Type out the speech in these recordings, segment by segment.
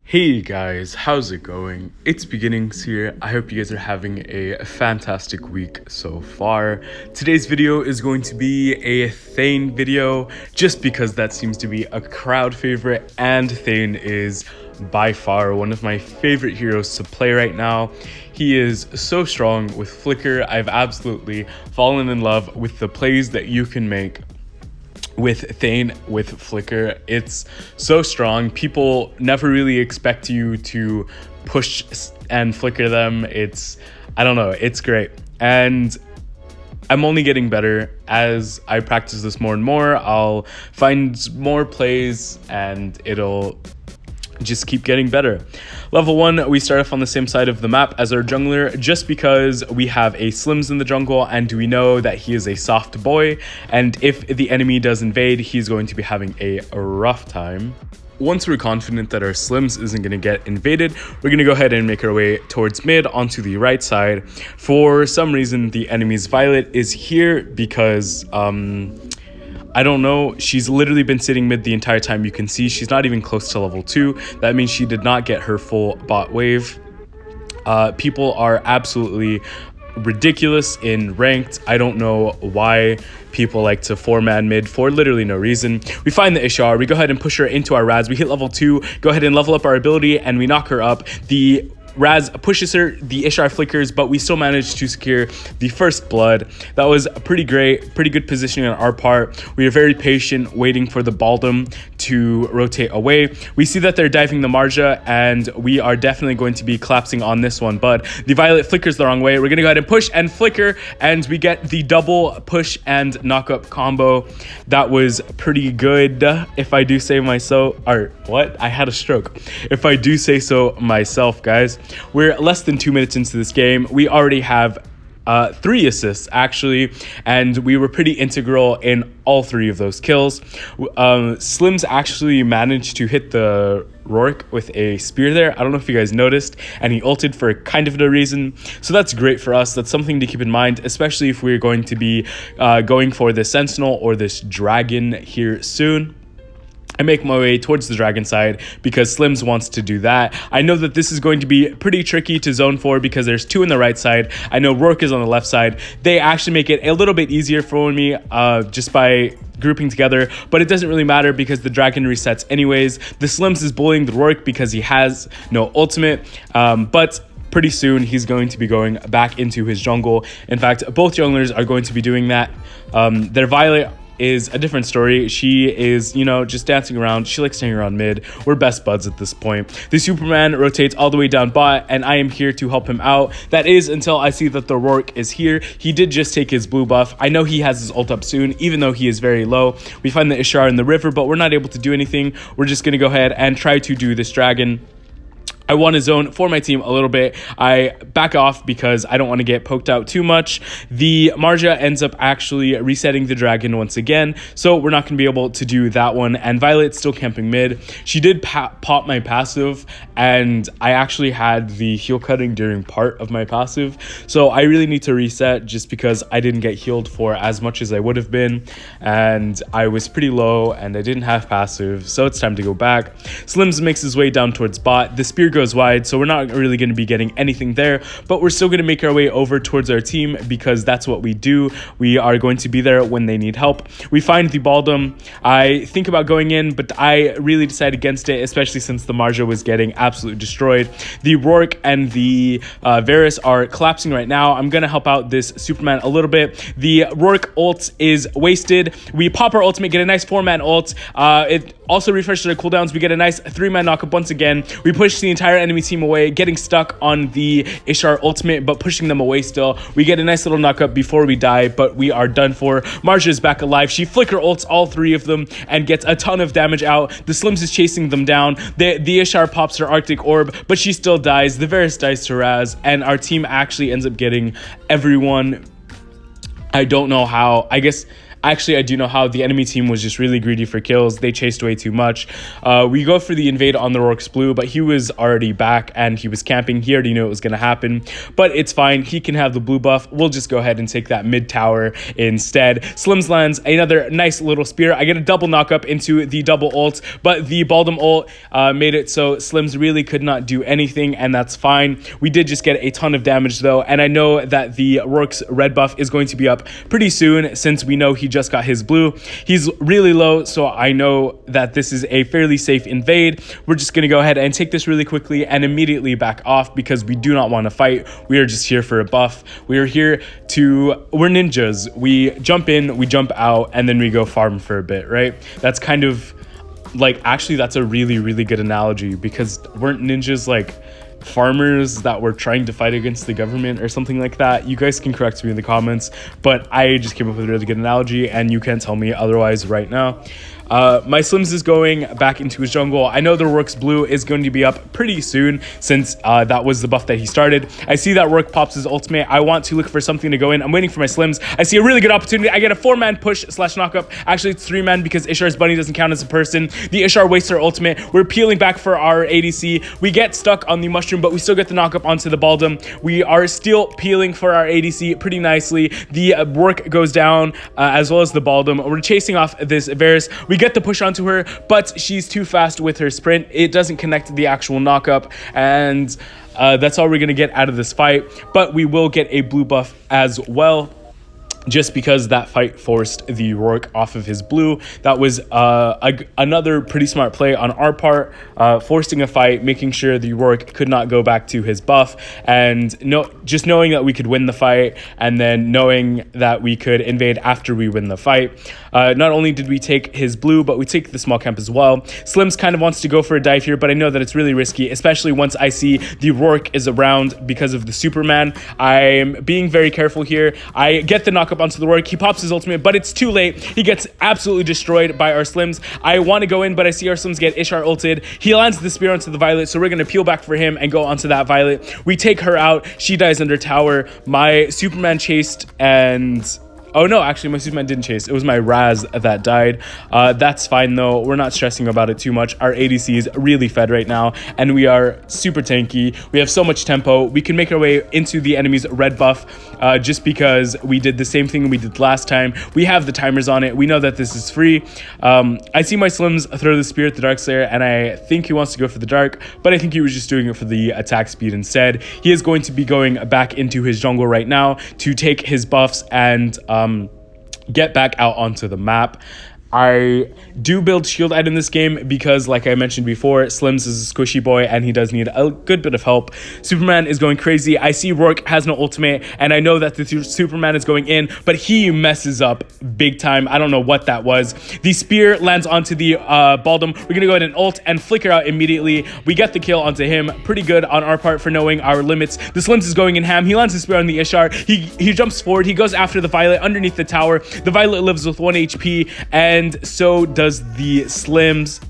Hey guys, how's it going? It's Beginnings here. I hope you guys are having a fantastic week so far. Today's video is going to be a Thane video, just because that seems to be a crowd favorite, and Thane is by far one of my favorite heroes to play right now. He is so strong with Flicker. I've absolutely fallen in love with the plays that you can make with Thane with Flicker. It's so strong. People never really expect you to push and flicker them. I don't know, it's great. And I'm only getting better as I practice this more and more. I'll find more plays and it'll just keep getting better. Level 1, we start off on the same side of the map as our jungler, just because we have a Slims in the jungle and we know that he is a soft boy, and if the enemy does invade, he's going to be having a rough time. Once we're confident that our Slims isn't going to get invaded, we're going to go ahead and make our way towards mid onto the right side. For some reason, the enemy's Violet is here because I don't know, she's literally been sitting mid the entire time. You can see she's not even close to level 2. That means she did not get her full bot wave. People are absolutely ridiculous in ranked. I don't know why people like to 4-man mid for literally no reason. We find the Ishar, we go ahead and push her into our Raz. We hit level 2, go ahead and level up our ability, and we knock her up. The Raz pushes her, the Ishar flickers, but we still managed to secure the first blood. That was pretty great, pretty good positioning on our part. We are very patient, waiting for the Baldum to rotate away. We see that they're diving the Marja, and we are definitely going to be collapsing on this one, but the Violet flickers the wrong way. We're gonna go ahead and push and flicker, and we get the double push and knock up combo. That was pretty good, if I do say myself. Or what? I had a stroke. If I do say so myself, guys. We're less than 2 minutes into this game. We already have 3 assists actually, and we were pretty integral in all 3 of those kills. Slims actually managed to hit the Rourke with a spear there. I don't know if you guys noticed, and he ulted for kind of no reason. So that's great for us. That's something to keep in mind, especially if we're going to be going for this Sentinel or this Dragon here soon. I make my way towards the dragon side because Slims wants to do that. I know that this is going to be pretty tricky to zone for because there's 2 on the right side. I know Rourke is on the left side. They actually make it a little bit easier for me just by grouping together, but it doesn't really matter because the dragon resets anyways. The Slims is bullying the Rourke because he has no ultimate, but pretty soon he's going to be going back into his jungle. In fact, both junglers are going to be doing that. Their Violet is a different story. She is, you know, just dancing around. She likes staying around mid. We're best buds at this point. The Superman rotates all the way down bot, and I am here to help him out. That is until I see that the Rourke is here. He did just take his blue buff. I know he has his ult up soon, even though he is very low. We find the Ishar in the river, but we're not able to do anything. We're just going to go ahead and try to do this dragon. I want to zone for my team a little bit. I back off because I don't want to get poked out too much. The Marja ends up actually resetting the dragon once again, so we're not going to be able to do that one. And Violet's still camping mid. She did pop my passive, and I actually had the heal cutting during part of my passive, so I really need to reset just because I didn't get healed for as much as I would have been, and I was pretty low and I didn't have passive, so it's time to go back. Slims makes his way down towards bot. The spear goes wide, so we're not really going to be getting anything there, but we're still going to make our way over towards our team because that's what we do. We are going to be there when they need help. We find the Baldum. I think about going in, but I really decide against it, especially since the Marja was getting absolutely destroyed. The Rourke and the Varus are collapsing right now. I'm going to help out this Superman a little bit. The Rourke ult is wasted. We pop our ultimate, get a nice 4-man ult. It also refreshes our cooldowns. We get a nice 3-man knockup once again. We push the entire enemy team away, getting stuck on the Ishar ultimate, but pushing them away still. We get a nice little knockup before we die, but we are done for. Marja is back alive. She flicker ults all 3 of them and gets a ton of damage out. The Slims is chasing them down. The Ishar pops her Arctic Orb, but she still dies. The Varus dies to Raz, and our team actually ends up getting everyone. I don't know how. I guess Actually, I do know how. The enemy team was just really greedy for kills. They chased away too much. We go for the invade on the Rourke's blue, but he was already back and he was camping. He already knew it was going to happen, but it's fine. He can have the blue buff. We'll just go ahead and take that mid tower instead. Slims lands another nice little spear. I get a double knock up into the double ult, but the Baldom ult made it so Slims really could not do anything, and that's fine. We did just get a ton of damage though, and I know that the Rourke's red buff is going to be up pretty soon since we know he just got his blue. He's really low, so I know that this is a fairly safe invade. We're just going to go ahead and take this really quickly and immediately back off because we do not want to fight. We are just here for a buff. We are here we're ninjas. We jump in, we jump out, and then we go farm for a bit, right? That's kind of like, actually that's a really, really good analogy, because weren't ninjas like farmers that were trying to fight against the government or something like that? You guys can correct me in the comments, but I just came up with a really good analogy and you can't tell me otherwise right now. My Slims is going back into his jungle. I know the Rourke's blue is going to be up pretty soon since that was the buff that he started. I see that Rourke pops his ultimate. I want to look for something to go in. I'm waiting for my Slims. I see a really good opportunity. I get a 4-man push slash knockup. Actually, it's 3-man because Ishar's bunny doesn't count as a person. The Ishar wastes her ultimate. We're peeling back for our ADC. We get stuck on the mushroom, but we still get the knockup onto the Baldom. We are still peeling for our ADC pretty nicely. The Rourke goes down as well as the Baldom. We're chasing off this Varus. We get the push onto her, but she's too fast with her sprint. It doesn't connect to the actual knockup, and that's all we're going to get out of this fight. But we will get a blue buff as well, just because that fight forced the Rourke off of his blue. That was another pretty smart play on our part, forcing a fight, making sure the Rourke could not go back to his buff, and just knowing that we could win the fight, and then knowing that we could invade after we win the fight. Not only did we take his blue, but we take the small camp as well. Slims kind of wants to go for a dive here, but I know that it's really risky, especially once I see the Rourke is around because of the Superman. I'm being very careful here. I get the knockup onto the Rourke. He pops his ultimate, but it's too late. He gets absolutely destroyed by our Slims. I want to go in, but I see our Slims get Ishar ulted. He lands the spear onto the Violet, so we're going to peel back for him and go onto that Violet. We take her out. She dies under tower. My Superman chased and... oh no, actually my Superman didn't chase. It was my Raz that died. That's fine though. We're not stressing about it too much. Our ADC is really fed right now, and we are super tanky. We have so much tempo. We can make our way into the enemy's red buff just because we did the same thing we did last time. We have the timers on it. We know that this is free. I see my Slims throw the spear at the Dark Slayer, and I think he wants to go for the Dark, but I think he was just doing it for the attack speed instead. He is going to be going back into his jungle right now to take his buffs and get back out onto the map. I do build shield item in this game because, like I mentioned before, Slims is a squishy boy and he does need a good bit of help. Superman is going crazy. I see Rourke has no ultimate, and I know that the Superman is going in, but he messes up big time. I don't know what that was. The spear lands onto the Baldom. We're going to go ahead and ult and flicker out immediately. We get the kill onto him. Pretty good on our part for knowing our limits. The Slims is going in ham. He lands the spear on the Ishar. He jumps forward. He goes after the Violet underneath the tower. The Violet lives with 1 HP, and so does the Slims.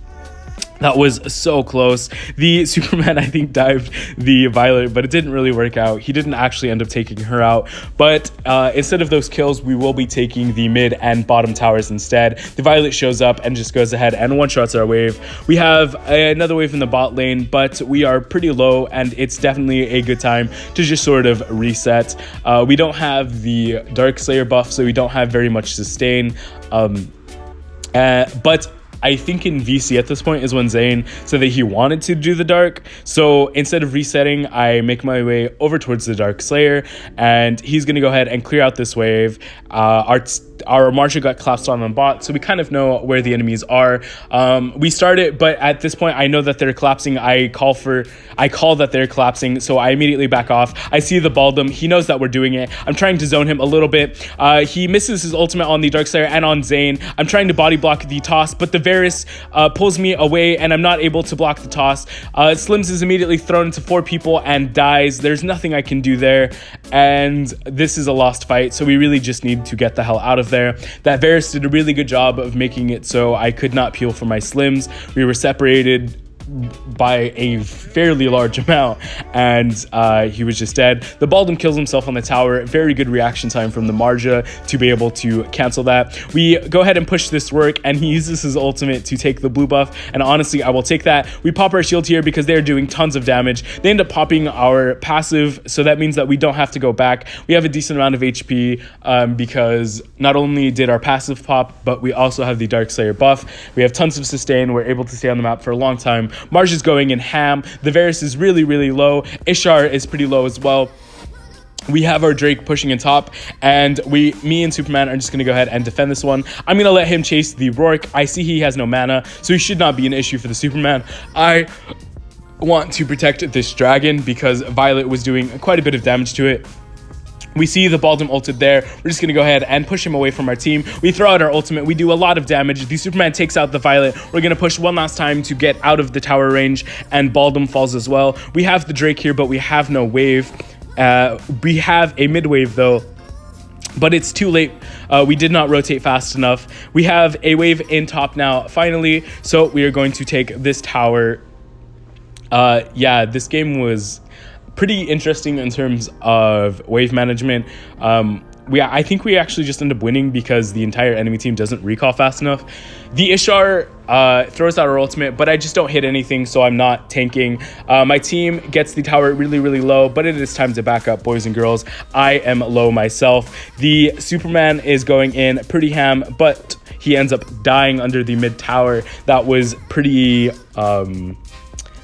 That was so close. The Superman, I think, dived the Violet, but it didn't really work out. He didn't actually end up taking her out. But instead of those kills, we will be taking the mid and bottom towers instead. The Violet shows up and just goes ahead and one-shots our wave. We have another wave in the bot lane, but we are pretty low, and it's definitely a good time to just sort of reset. We don't have the Dark Slayer buff, so we don't have very much sustain. But I think in VC at this point is when Zane said that he wanted to do the Dark. So instead of resetting, I make my way over towards the Dark Slayer, and he's going to go ahead and clear out this wave. Our Marshal got collapsed on bot, so we kind of know where the enemies are. We start it, but at this point, I know that they're collapsing. I call that they're collapsing, so I immediately back off. I see the Baldom. He knows that we're doing it. I'm trying to zone him a little bit. He misses his ultimate on the Dark Slayer and on Zane. I'm trying to body block the toss, but the Varus pulls me away, and I'm not able to block the toss. Slims is immediately thrown into 4 people and dies. There's nothing I can do there, and this is a lost fight, so we really just need to get the hell out of there. That Varus did a really good job of making it so I could not peel for my Slims. We were separated by a fairly large amount, and he was just dead. The Baldum kills himself on the tower. Very good reaction time from the Marja to be able to cancel that. We go ahead and push this work, and he uses his ultimate to take the blue buff, and honestly, I will take that. We pop our shield here because they're doing tons of damage. They end up popping our passive, so that means that we don't have to go back. We have a decent amount of HP because not only did our passive pop, but we also have the Darkslayer buff. We have tons of sustain. We're able to stay on the map for a long time. Marj is going in ham. The Varus is really, really low. Ishar is pretty low as well. We have our Drake pushing in top, and me and Superman are just going to go ahead and defend this one. I'm going to let him chase the Rourke. I see he has no mana, so he should not be an issue for the Superman. I want to protect this dragon because Violet was doing quite a bit of damage to it. We see the Baldum ulted there. We're just going to go ahead and push him away from our team. We throw out our ultimate. We do a lot of damage. The Superman takes out the Violet. We're going to push one last time to get out of the tower range, and Baldum falls as well. We have the Drake here, but we have no wave. We have a mid wave though, but it's too late. We did not rotate fast enough. We have a wave in top now, finally. So we are going to take this tower. Yeah, this game was pretty interesting in terms of wave management. I think we actually just end up winning because the entire enemy team doesn't recall fast enough. The Ishar throws out our ultimate, but I just don't hit anything, so I'm not tanking. My team gets the tower really, really low, but it is time to back up, boys and girls. I am low myself. The Superman is going in pretty ham, but he ends up dying under the mid tower. That was pretty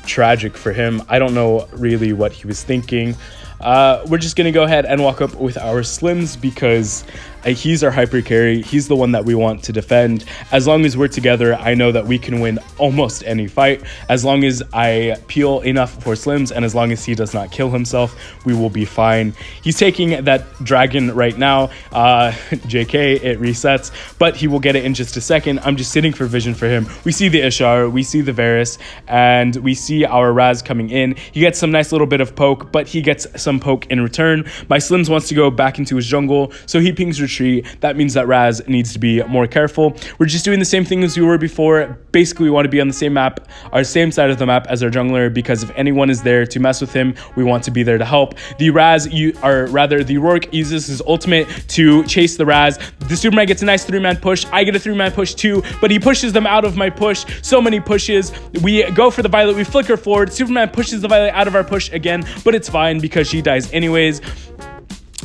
tragic for him. I don't know really what he was thinking. We're just gonna go ahead and walk up with our Slims because he's our hyper carry. He's the one that we want to defend. As long as we're together, I know that we can win almost any fight. As long as I peel enough for Slims and as long as he does not kill himself, we will be fine. He's taking that dragon right now. JK, it resets, but he will get it in just a second. I'm just sitting for vision for him. We see the Ishar, we see the Varus, and we see our Raz coming in. He gets some nice little bit of poke, but he gets some poke in return. My Slims wants to go back into his jungle, so he pings retreat. That means that Raz needs to be more careful. We're just doing the same thing as we were before. Basically, we want to be on the same map, our same side of the map as our jungler, because if anyone is there to mess with him, we want to be there to help. The the Rourke uses his ultimate to chase the Raz. The Superman gets a nice 3-man push. I get a 3-man push too, but he pushes them out of my push. So many pushes. We go for the Violet. We flicker forward. Superman pushes the Violet out of our push again, but it's fine because she dies anyways.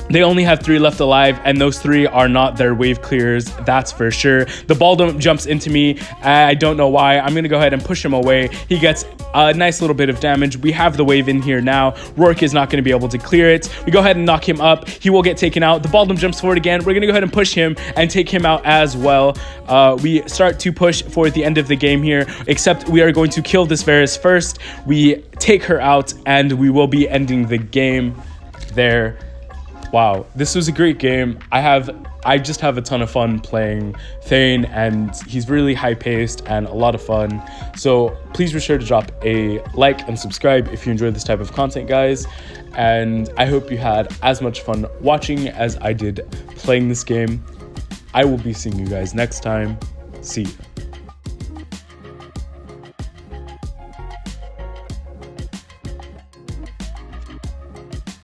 They only have 3 left alive, and those 3 are not their wave clears, that's for sure. The Baldum jumps into me. I don't know why. I'm going to go ahead and push him away. He gets a nice little bit of damage. We have the wave in here now. Rourke is not going to be able to clear it. We go ahead and knock him up. He will get taken out. The Baldum jumps forward again. We're going to go ahead and push him and take him out as well. We start to push for the end of the game here, except we are going to kill this Varus first. We take her out, and we will be ending the game there. Wow, this was a great game. I just have a ton of fun playing Thane, and he's really high-paced and a lot of fun. So please be sure to drop a like and subscribe if you enjoy this type of content, guys. And I hope you had as much fun watching as I did playing this game. I will be seeing you guys next time. See you.